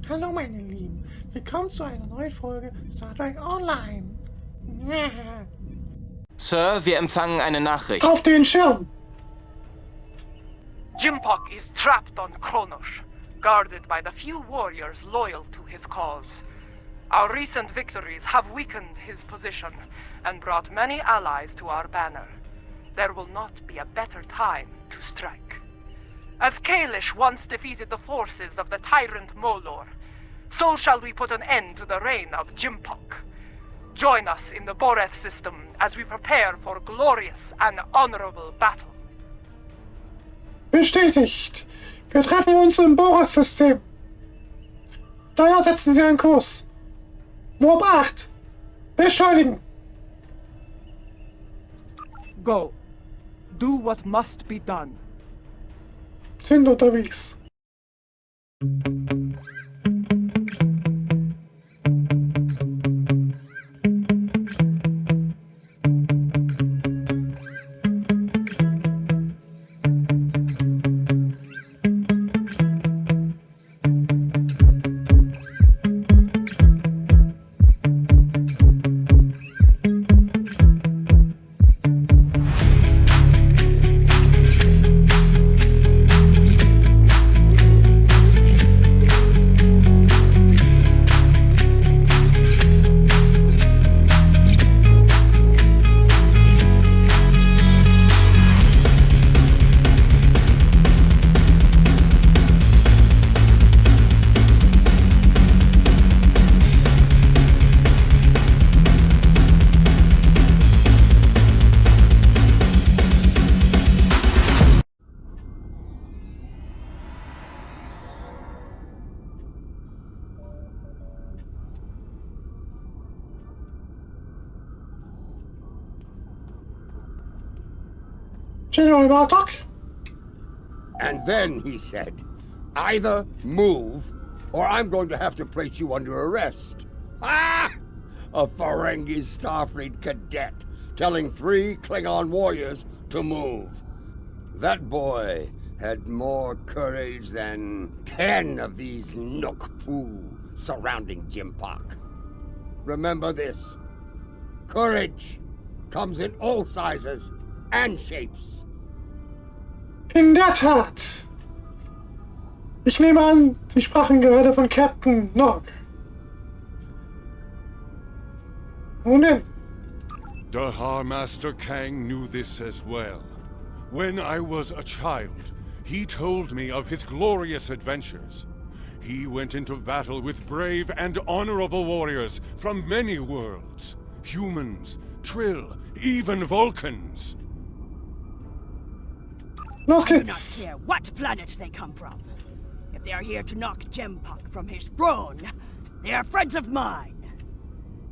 Hallo meine Lieben, willkommen zu einer neuen Folge Star Trek Online. Sir, wir empfangen eine Nachricht. Auf den Schirm! Jimpock is trapped on Kronos, guarded by the few warriors loyal to his cause. Our recent victories have weakened his position and brought many allies to our banner. There will not be a better time to strike. As Kalish once defeated the forces of the tyrant Molor, so shall we put an end to the reign of Jimpock. Join us in the Boreth system as we prepare for glorious and honorable battle. Bestätigt! Wir treffen uns im Boreth-System. Steuer setzen Sie einen Kurs. Warp 8. Beschleunigen. Go. Do what must be done. Sind unterwegs. General Bartok? And then he said, either move, or I'm going to have to place you under arrest. Ah! A Ferengi Starfleet cadet telling 3 Klingon warriors to move. That boy had more courage than 10 of these Nook-Poo surrounding Jimpock. Remember this. Courage comes in all sizes and shapes. In der Tat. Ich nehme an, Sie sprachen gerade von Captain Nog. Nun denn. Dahar Master Kang knew this as well. When I was a child, he told me of his glorious adventures. He went into battle with brave and honorable warriors from many worlds. Humans, Trill, even Vulcans. Los I do not geht's. care what planet they come from. If they are here to knock Jimpock from his throne, they are friends of mine.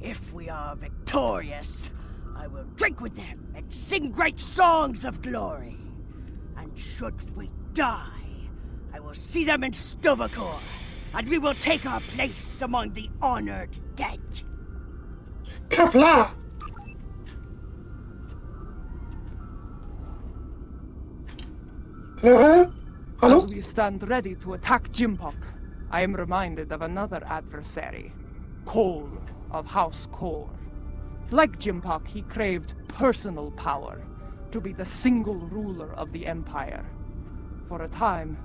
If we are victorious, I will drink with them and sing great songs of glory. And should we die, I will see them in Stovacor, and we will take our place among the honored dead. Kapla! Lorel? Hallo? As we stand ready to attack Jimpock, I am reminded of another adversary, Cole of House Kor. Like Jimpock, he craved personal power, to be the single ruler of the Empire. For a time,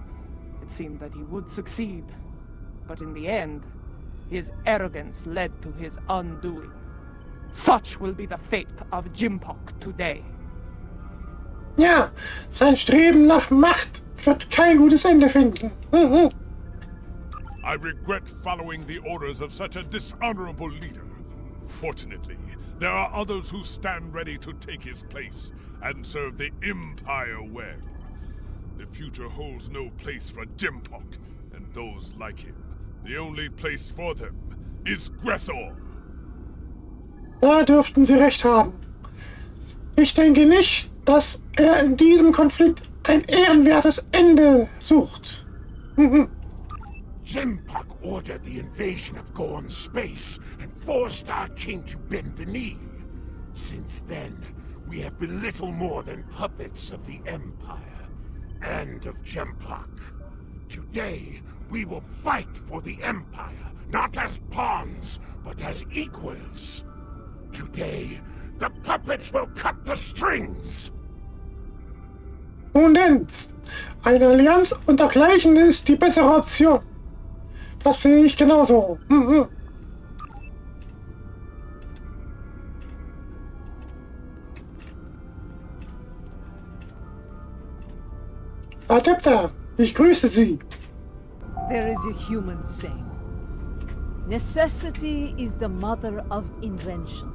it seemed that he would succeed, but in the end, his arrogance led to his undoing. Such will be the fate of Jimpock today. Ja, sein Streben nach Macht wird kein gutes Ende finden. I regret following the orders of such a dishonorable leader. Fortunately, there are others who stand ready to take his place and serve the Empire well. The future holds no place for Jimpock and those like him. The only place for them is Grethor. Da dürften Sie recht haben. Ich denke nicht, dass er in diesem Konflikt ein ehrenwertes Ende sucht. Jimpock ordered the invasion of Gorn space and forced our king to bend the knee. Since then, we have been little more than puppets of the Empire and of Jimpock. Today, We will fight for the Empire, not as pawns, but as equals. Today, the puppets will cut the strings. Nun denn, eine Allianz untergleichen ist die bessere Option. Das sehe ich genauso. Adepta, ich grüße Sie. There is a human saying, necessity is the mother of invention.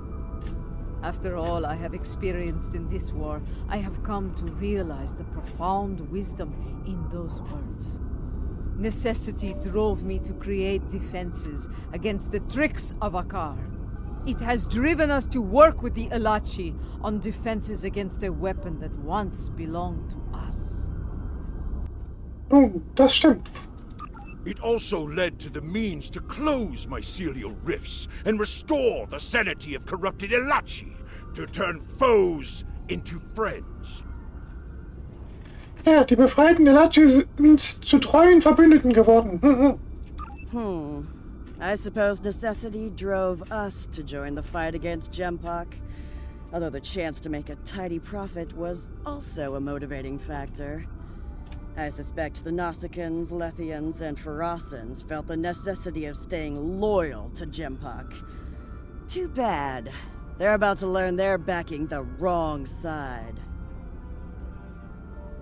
After all I have experienced in this war, I have come to realize the profound wisdom in those words. Necessity drove me to create defenses against the tricks of Akar. It has driven us to work with the Elachi on defenses against a weapon that once belonged to us. Nun, das stimmt. It also led to the means to close mycelial rifts and restore the sanity of corrupted Elachi, to turn foes into friends. Ja, die befreiten Elachi sind zu treuen Verbündeten geworden. I suppose necessity drove us to join the fight against Gempok. Although the chance to make a tidy profit was also a motivating factor. I suspect the Nausicaans, Lethians, and Ferocans felt the necessity of staying loyal to Gempok. Too bad. They're about to learn they're backing the wrong side.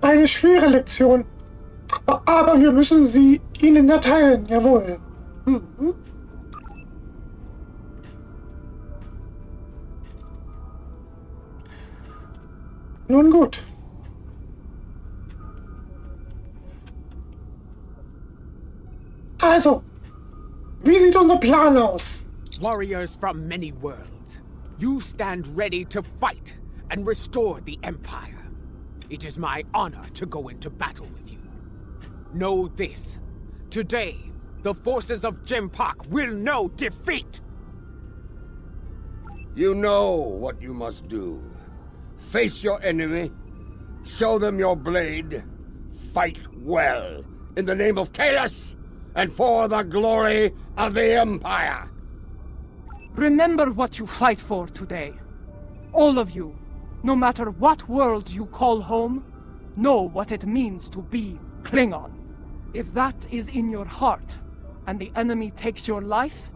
Eine schwere Lektion. Aber wir müssen sie ihnen erteilen, jawohl. Nun gut. Also, wie sieht unser Plan aus? Warriors from many worlds, you stand ready to fight and restore the Empire. It is my honor to go into battle with you. Know this. Today, the forces of Gempok will know defeat! You know what you must do. Face your enemy, show them your blade, fight well, in the name of Kalis, and for the glory of the Empire! Remember what you fight for today. All of you, no matter what world you call home, know what it means to be Klingon. If that is in your heart, and the enemy takes your life,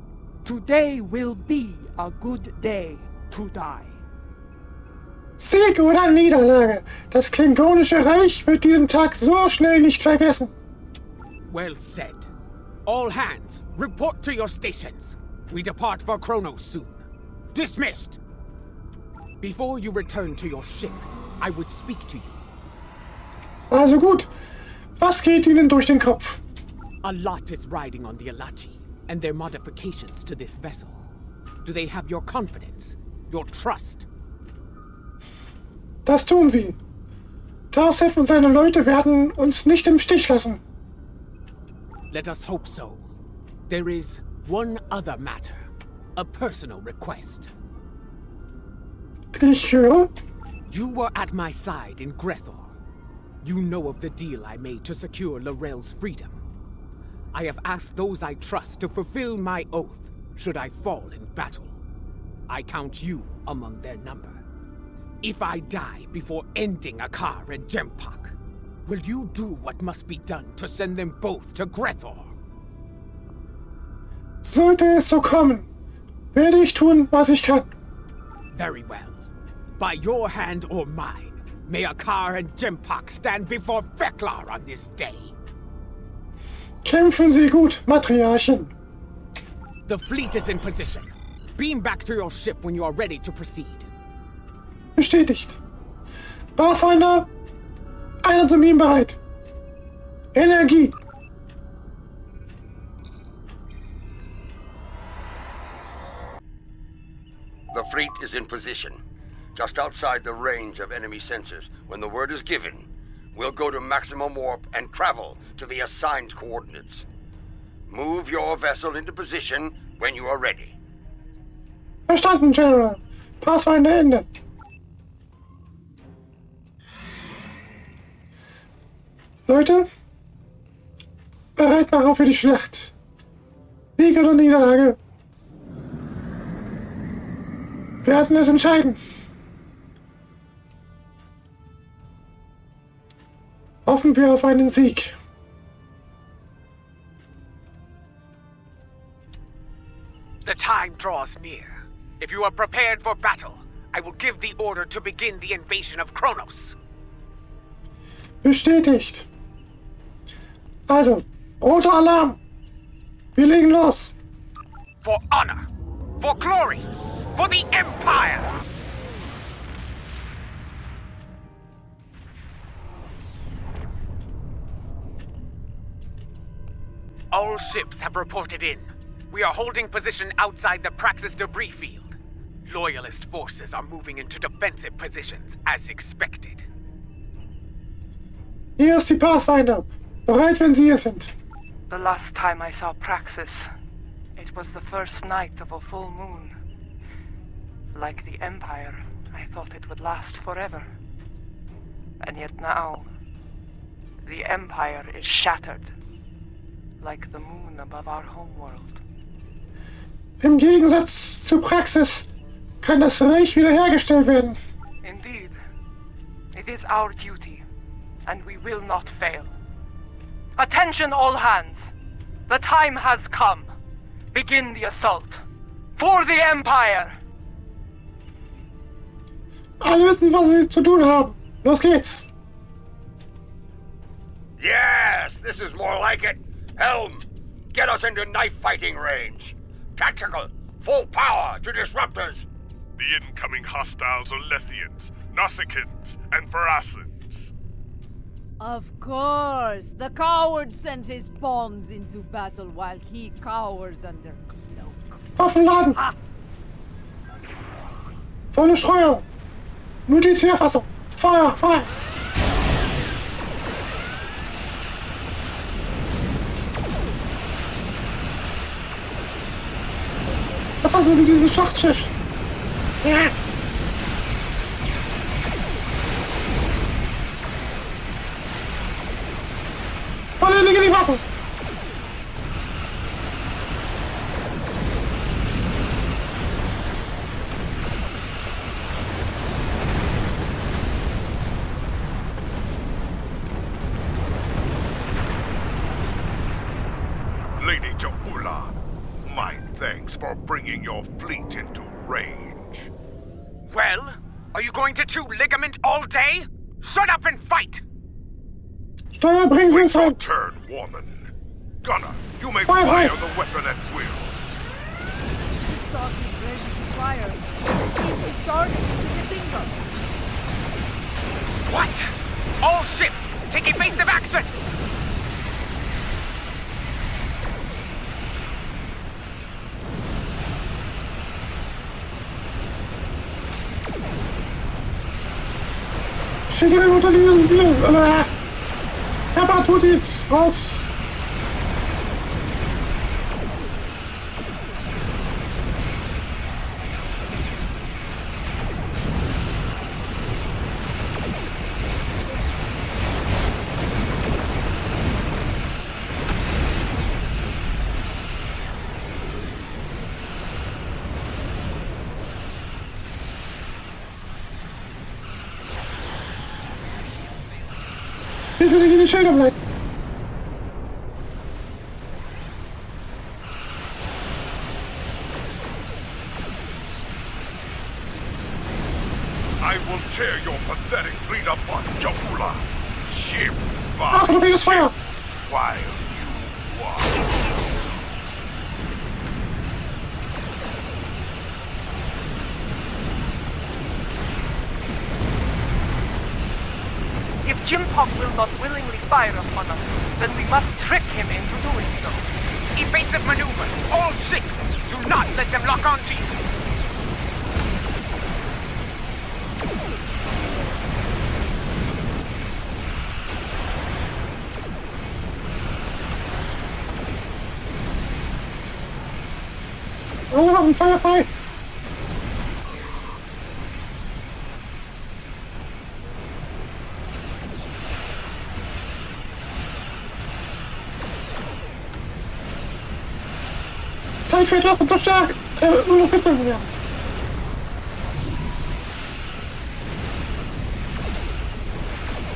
today will be a good day to die. Sieg oder Niederlage, das Klingonische Reich wird diesen Tag so schnell nicht vergessen. Well said. All hands, report to your stations. We depart for Kronos soon. Dismissed! Before you return to your ship, I would speak to you. Also gut, was geht Ihnen durch den Kopf? A lot is riding on the Elachi, and their modifications to this vessel. Do they have your confidence, your trust? Das tun sie. Tarsef und seine Leute werden uns nicht im Stich lassen. Let us hope so. There is one other matter, a personal request. Ich höre. You were at my side in Grethor. You know of the deal I made to secure Lorel's freedom. I have asked those I trust to fulfill my oath, should I fall in battle. I count you among their number. If I die before ending Akar and Gempok, will you do what must be done to send them both to Grethor? Sollte es so kommen, werde ich tun, was ich kann. Very well. By your hand or mine, may Akar and Gempok stand before Feklar on this day. Kämpfen Sie gut, Matriarchin. The fleet is in position. Beam back to your ship when you are ready to proceed. Bestätigt. Pathfinder, einer zum Beam bereit. Energie. The fleet is in position, just outside the range of enemy sensors. When the word is given, we'll go to maximum warp and travel to the assigned coordinates. Move your vessel into position when you are ready. Verstanden, General. Pathfinder Ende. Leute, bereit machen für die Schlacht. Sieg oder Niederlage werden es entscheiden. Hoffen wir auf einen Sieg. The time draws near. If you are prepared for battle, I will give the order to begin the invasion of Kronos. Bestätigt. Also, roter Alarm. Wir legen los. For honor, for glory, for the Empire! All ships have reported in. We are holding position outside the Praxis debris field. Loyalist forces are moving into defensive positions, as expected. Hier ist die Pathfinder. Bereit, wenn Sie es sind. The last time I saw Praxis, it was the first night of a full moon. Like the Empire, I thought it would last forever. And yet now, the Empire is shattered, like the moon above our homeworld. Im Gegensatz zur Praxis kann das Reich wiederhergestellt werden. Indeed. It is our duty, and we will not fail. Attention all hands! The time has come. Begin the assault. For the Empire! Alle wissen, was sie zu tun haben. Los geht's. Yes, this is more like it. Helm, get us into knife fighting range. Tactical, full power to disruptors. The incoming hostiles are Lethians, Nausicaans, and Verasans. Of course! The coward sends his pawns into battle while he cowers under cloak. Waffenladen! Volle Streuung! Nur die Sphärfassung! Feuer! Feuer! Erfassen Sie dieses Schlachtschiff! Ja. Alle legen die Waffen! Lady Jaula, my thanks for bringing your fleet into range. Well, are you going to chew ligament all day? Shut up and fight! Steuer, bringen Sie Wait ins your Heim! turn, woman. Gunner, you may Fire, fire fire. the weapon at will. The stock is ready to fire. Easy target with the finger. What? All ships, take evasive action! Steht hier unter die Reparaturteams raus! Hier sind die Schilder bleiben! I will tear your pathetic fleet apart, Jaula. Ship Ach, du kriegst Feuer! while you watch. If Jimpok will not willingly fire upon us, then we must trick him into doing so. Evasive maneuver! All ships! Do not let them lock onto you! Alle Waffen, Feuer frei! Zeit für etwas Unterstützung werden.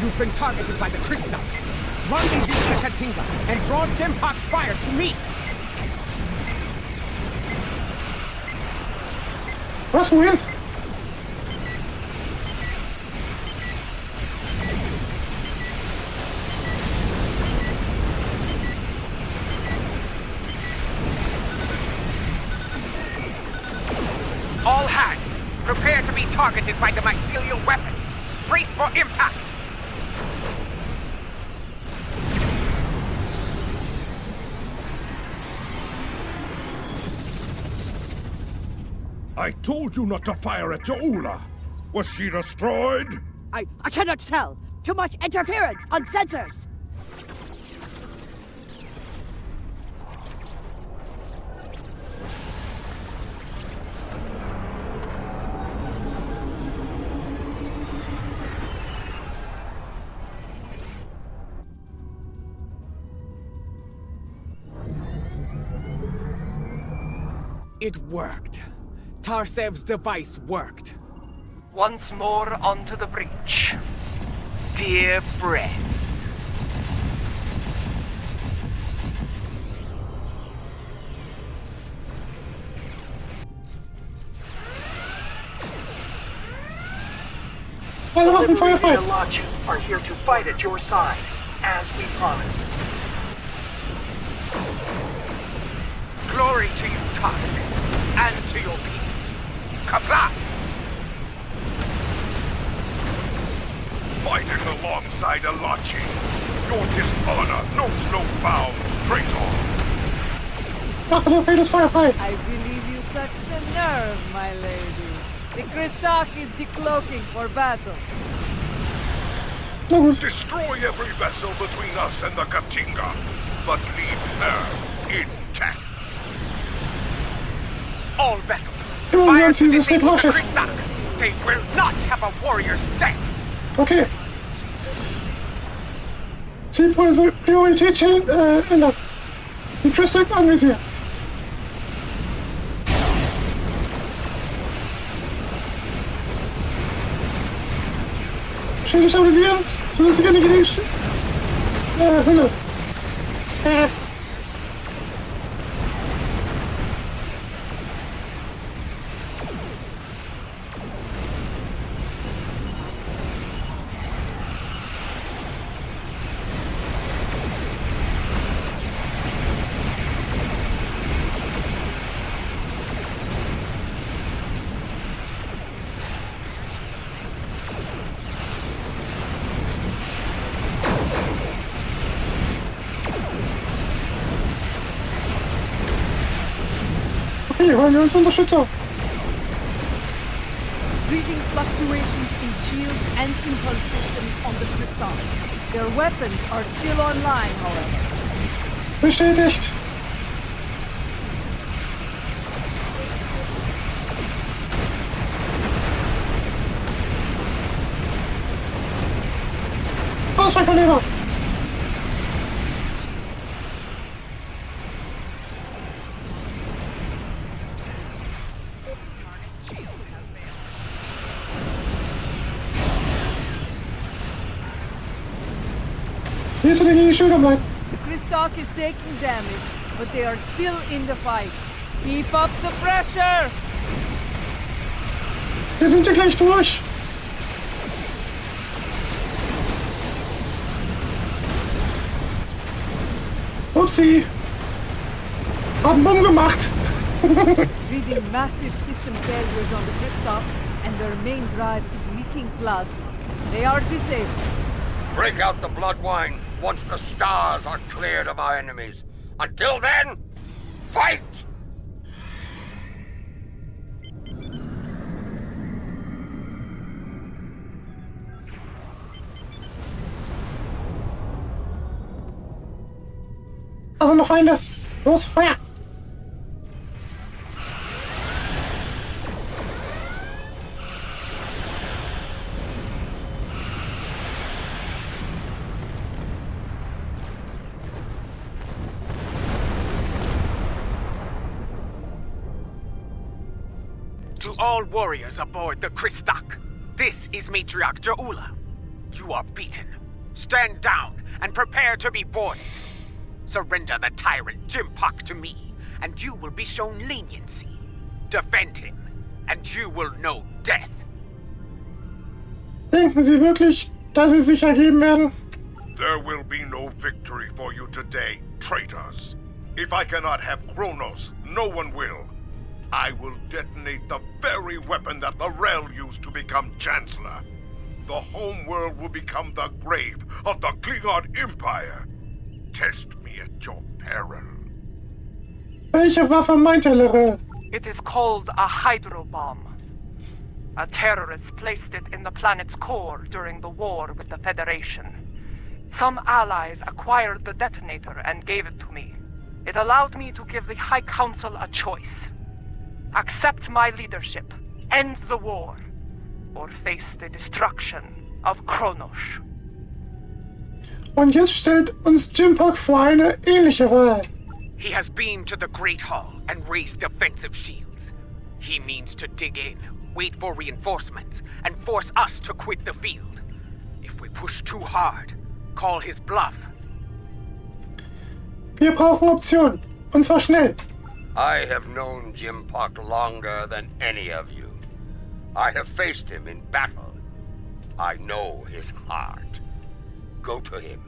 You've been targeted by the crystal. Rendezvous the Katinga and draw Jempok's fire to me. Was, wohin? All hands, prepare to be targeted by the mycelial weapon. Brace for impact. I told you not to fire at Jaula. Was she destroyed? I cannot tell. Too much interference on sensors. It worked. Tarsev's device worked. Once more onto the breach. Dear friends. Alle Waffen feuerfrei. The Lodge are here to fight at your side, as we promised. Glory to you, Tarsic, and to your people. Kapla! Fighting alongside Alachi. Your dishonor knows no bounds, traitor. Macht der Pedos feuerfrei. I believe you touched the nerve, my lady. The Christak is decloaking for battle. Na gut. Destroy every vessel between us and the Katinga, but leave her intact. All vessels. Immer Fire ganz to dieses disable the Reklarschiff. Christak. They will not have a warrior's death. Okay. Priorität ändern. Die Tristan anvisieren. Schilde stabilisieren, sodass sie keine Hülle. Okay, holen wir uns Unterstützer. Reading fluctuations in shields and impulse systems on the Crystal. Their weapons are still online, however. Bestätigt. Ausweichmanöver. Wie ist er gegen die Schilder bleiben? The Christak is taking damage, but they are still in the fight. Keep up the pressure! Wir sind ja gleich durch. Upsi. Haben Bumm gemacht. Reading massive system failures on the Christak, and their main drive is leaking plasma. They are disabled. Break out the blood wine once the stars are cleared of our enemies. Until then, fight! Da sind noch Feinde. Los, Feuer! To all warriors aboard the Christak, this is Matriarch Jaula. You are beaten. Stand down and prepare to be boarded. Surrender the tyrant Jimpak to me, and you will be shown leniency. Defend him, and you will know death. Denken Sie wirklich, dass Sie sich ergeben werden? There will be no victory for you today, traitors. If I cannot have Kronos, no one will. I will detonate the very weapon that Lorel used to become Chancellor. The homeworld will become the grave of the Klingon Empire. Test me at your peril. Welche Waffe meint Lorel? It is called a hydrobomb. A terrorist placed it in the planet's core during the war with the Federation. Some allies acquired the detonator and gave it to me. It allowed me to give the High Council a choice. Accept my leadership, end the war, or face the destruction of Kronos. Und jetzt stellt uns Jimpak vor eine ähnliche Wahl. He has beamed to the Great Hall and raised defensive shields. He means to dig in, wait for reinforcements, and force us to quit the field. If we push too hard, call his bluff. Wir brauchen Optionen, und zwar schnell. I have known Jimpak longer than any of you. I have faced him in battle. I know his heart. Go to him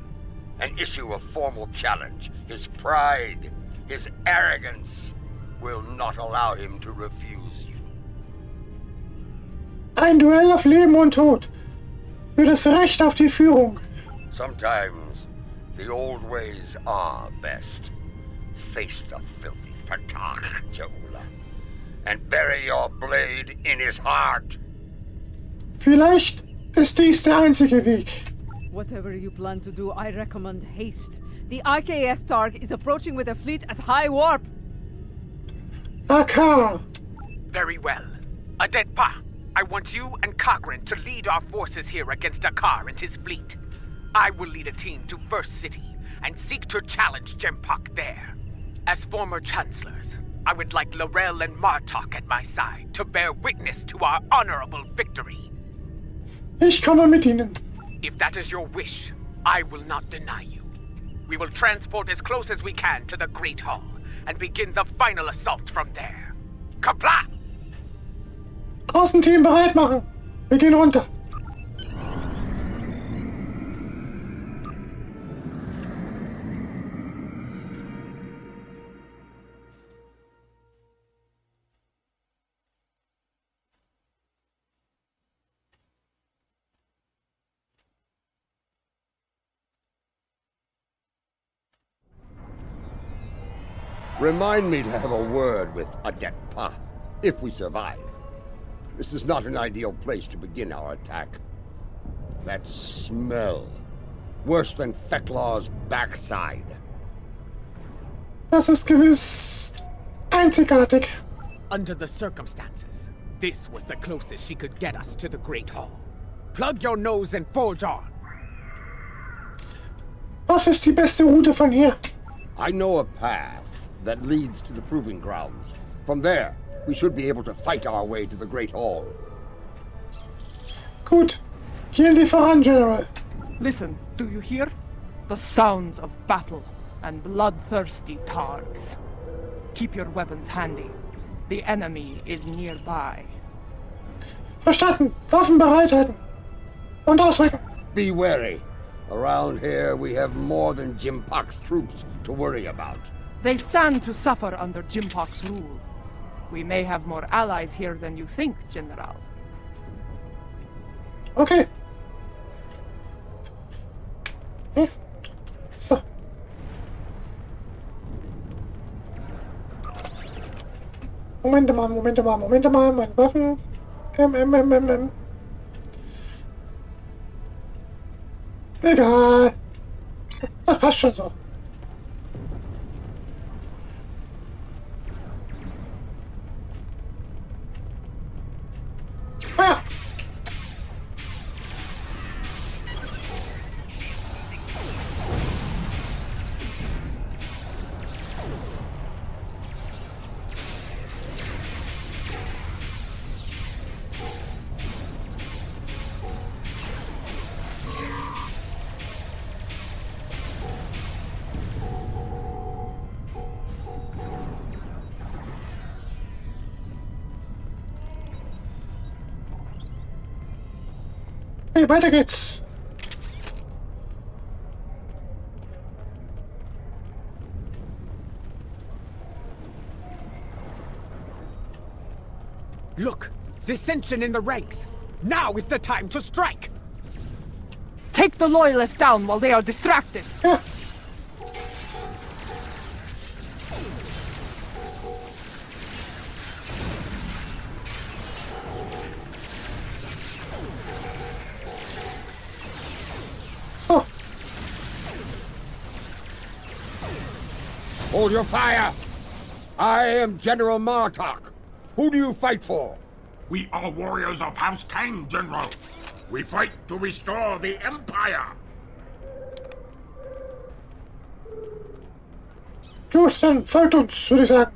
and issue a formal challenge. His pride, his arrogance will not allow him to refuse you. Ein Duell auf Leben und Tod. Für das Recht auf die Führung. Sometimes the old ways are best. Face the filthy Patach, Jaula, and bury your blade in his heart. Vielleicht ist dies der einzige Weg. Whatever you plan to do, I recommend haste. The IKS Targ is approaching with a fleet at high warp. Akar. Very well. Adetpa, I want you and Cochrane to lead our forces here against Akar and his fleet. I will lead a team to First City and seek to challenge Jempak there. As former chancellors, I would like Lorel and Martok at my side to bear witness to our honorable victory. Ich komme mit Ihnen. If that is your wish, I will not deny you. We will transport as close as we can to the Great Hall and begin the final assault from there. Kapla! Außenteam bereit machen. Wir gehen runter. Remind me to have a word with Adetpa, if we survive. This is not an ideal place to begin our attack. That smell. Worse than Feklaw's backside. Das ist gewiss einzigartig. Under the circumstances, this was the closest she could get us to the Great Hall. Plug your nose and forge on. Was ist die beste Route von hier? I know a path that leads to the proving grounds. From there, we should be able to fight our way to the Great Hall. Gut. Gehen Sie voran, General. Listen, do you hear? The sounds of battle and bloodthirsty Targs. Keep your weapons handy. The enemy is nearby. Verstanden. Waffen bereithalten. Und ausrücken. Be wary. Around here, we have more than Jimpak's troops to worry about. They stand to suffer under Jimpak's rule. We may have more allies here than you think, General. Okay. So. Momente mal. Meine Waffen. Egal. Das passt schon so. Feuer! Hey, weiter geht's. Look! Dissension in the ranks! Now is the time to strike! Take the Loyalists down while they are distracted. Ja. So. Hold your fire! I am General Martok. Who do you fight for? We are warriors of House Kang, General. We fight to restore the Empire. Gut, dann folgt uns, würde ich sagen.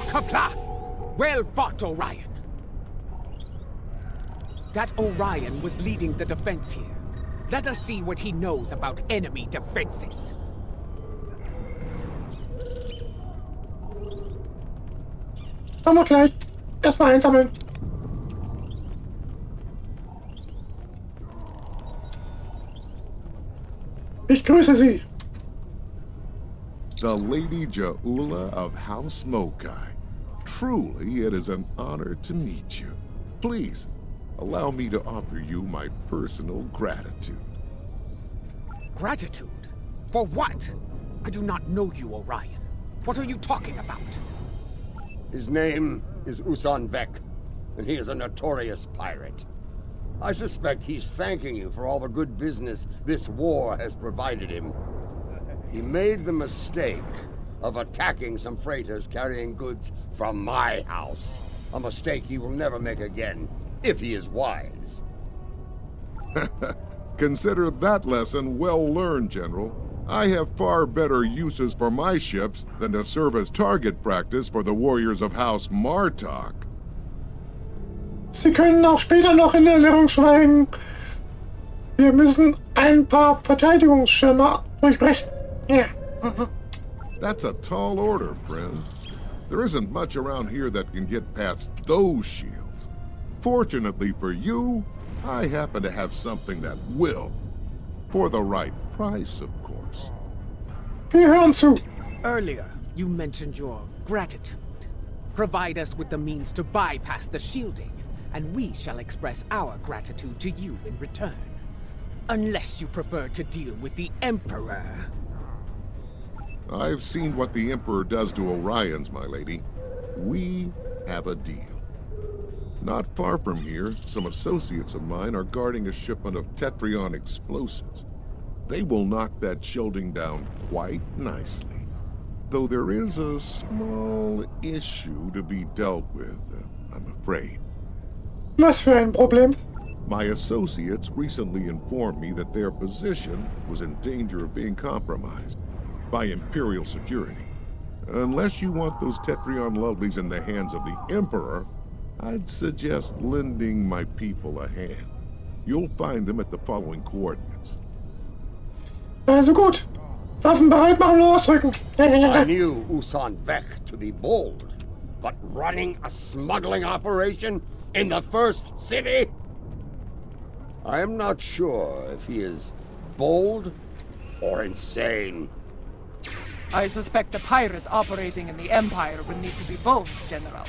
Kapla! Well fought, Orion. That Orion was leading the defense here. Let us see what he knows about enemy defenses. Machen wir gleich. Erstmal einsammeln. Ich grüße Sie. The Lady Jaula of House Mokai. Truly, it is an honor to meet you. Please, allow me to offer you my personal gratitude. Gratitude? For what? I do not know you, Orion. What are you talking about? His name is Usan Vek, and he is a notorious pirate. I suspect he's thanking you for all the good business this war has provided him. He made the mistake of attacking some freighters carrying goods from my house. A mistake he will never make again, if he is wise. Consider that lesson well learned, General. I have far better uses for my ships than to serve as target practice for the warriors of House Martok. Sie können auch später noch in Erinnerung schweigen. Wir müssen ein paar Verteidigungsschirme durchbrechen. Ja. That's a tall order, friend. There isn't much around here that can get past those shields. Fortunately for you, I happen to have something that will. For the right price, of course. Wir hören zu. Earlier, you mentioned your gratitude. Provide us with the means to bypass the shielding, and we shall express our gratitude to you in return. Unless you prefer to deal with the Emperor. I've seen what the Emperor does to Orions, my lady. We have a deal. Not far from here, some associates of mine are guarding a shipment of Tetrion explosives. They will knock that shielding down quite nicely. Though there is a small issue to be dealt with, I'm afraid. Was für ein Problem? My associates recently informed me that their position was in danger of being compromised by Imperial security. Unless you want those Tetrion lovelies in the hands of the Emperor, I'd suggest lending my people a hand. You'll find them at the following coordinates. Also gut. Waffen bereit machen und ausrücken. I knew Usan Vek to be bold, but running a smuggling operation in the first city? I am not sure if he is bold or insane. I suspect a pirate operating in the Empire would need to be both, General.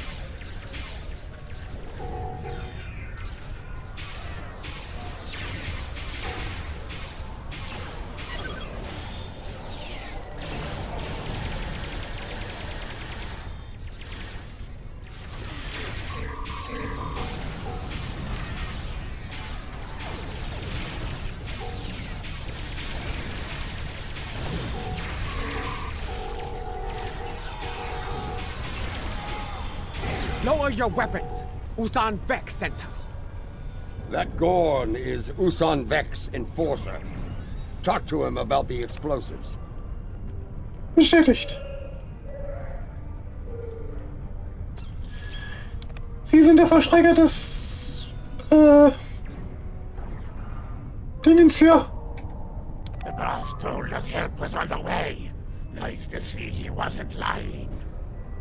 Lower your weapons. Usan Vek sent us. That Gorn is Usan Vek's enforcer. Talk to him about the explosives. Bestätigt. Sie sind der Vollstrecker des Dingens hier. The boss told us help was on the way. Nice to see he wasn't lying.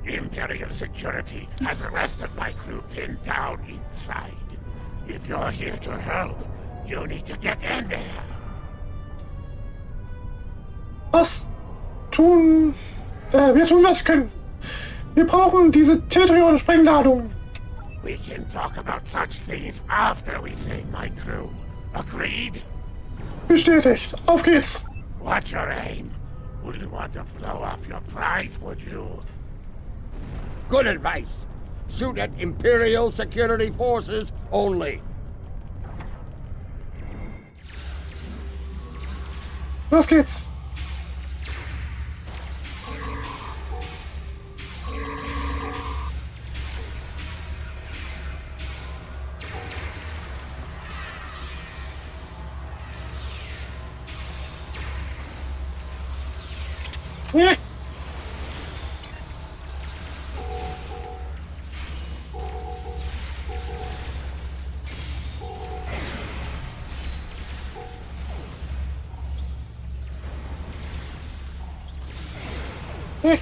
Imperial security has arrested my crew pinned down inside. If you're here to help, you need to get in there. Was tun? Wir tun, was wir können. Wir brauchen diese Tetrion-Sprengladung. We can talk about such things after we save my crew. Agreed? Bestätigt. Auf geht's. What's your aim? Wouldn't want to blow up your prize, would you? Good advice. Shoot at Imperial security forces only. Los geht's. Yeah. Yeah.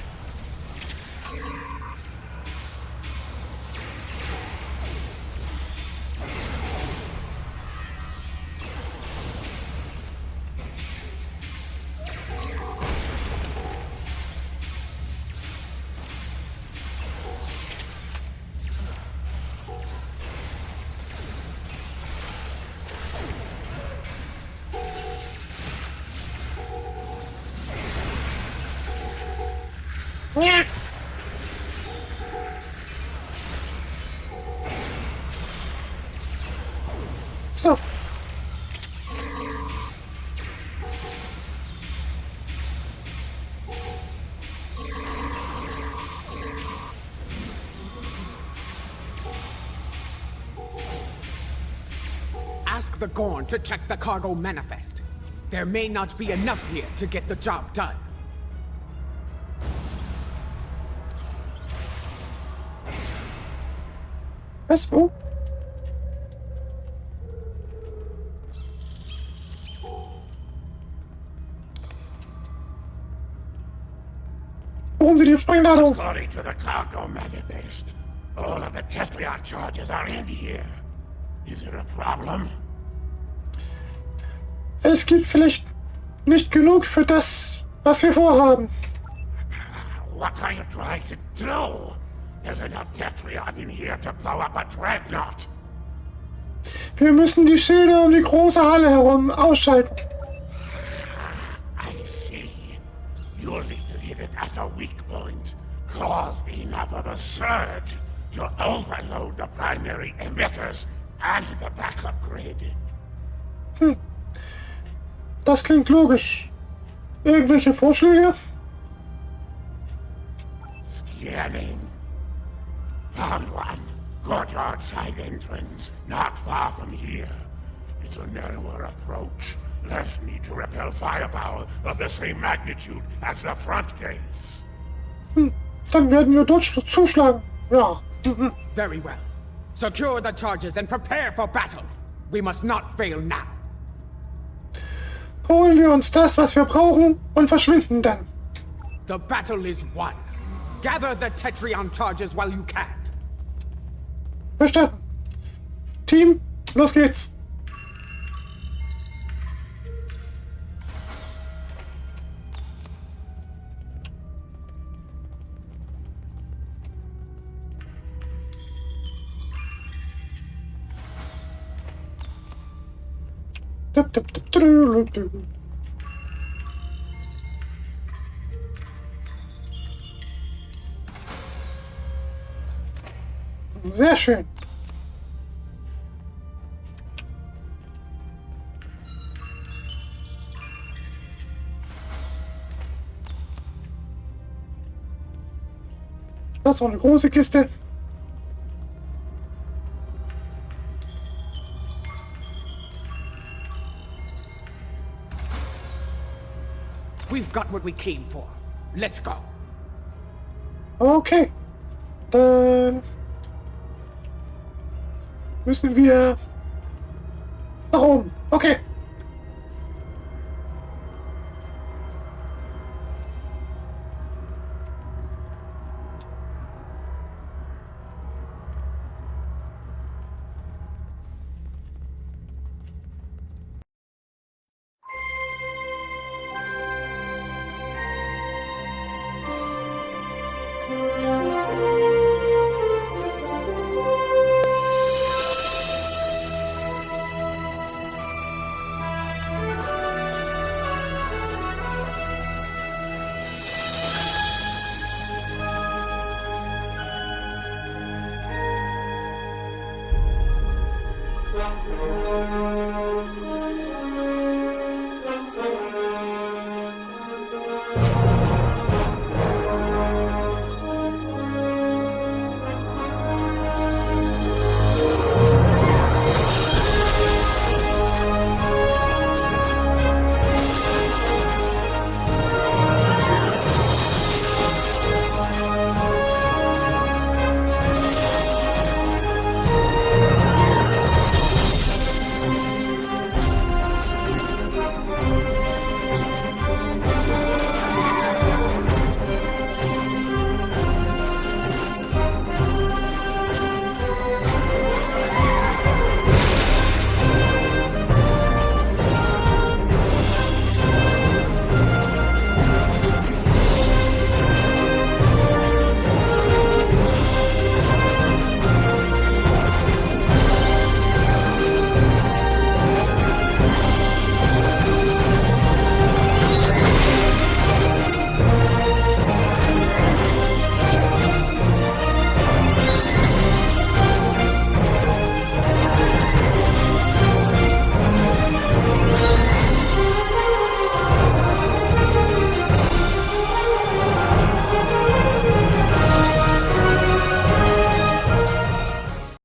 Yeah. So. Ask the Gorn to check the cargo manifest. There may not be enough here to get the job done. Was? Wo? Brauchen Sie die Sprengladung? According to the cargo manifest, all of the Tetrion charges are in here. Is it a problem? Es gibt vielleicht nicht genug für das, was wir vorhaben. What are you trying to do? There's enough Tetrion in here to blow up a dreadnought. Wir müssen die Schilde um die große Halle herum ausschalten. I see. You'll need to hit it at a weak point. Cause enough of a surge to overload the primary emitters and the backup grid. Das klingt logisch. Irgendwelche Vorschläge? Scanning. Found one. Courtyard side entrance, not far from here. It's a narrower approach. Less need to repel firepower of the same magnitude as the front gates. Dann werden wir dort zuschlagen. Ja. Very well. Secure the charges and prepare for battle. We must not fail now. Holen wir uns das, was wir brauchen, und verschwinden dann. The battle is won. Gather the Tetrion charges while you can. Verstanden. Team, los geht's. Sehr schön. Das ist auch eine große Kiste. got what we came for. Let's go. Okay. Dann müssen wir nach oben. Okay.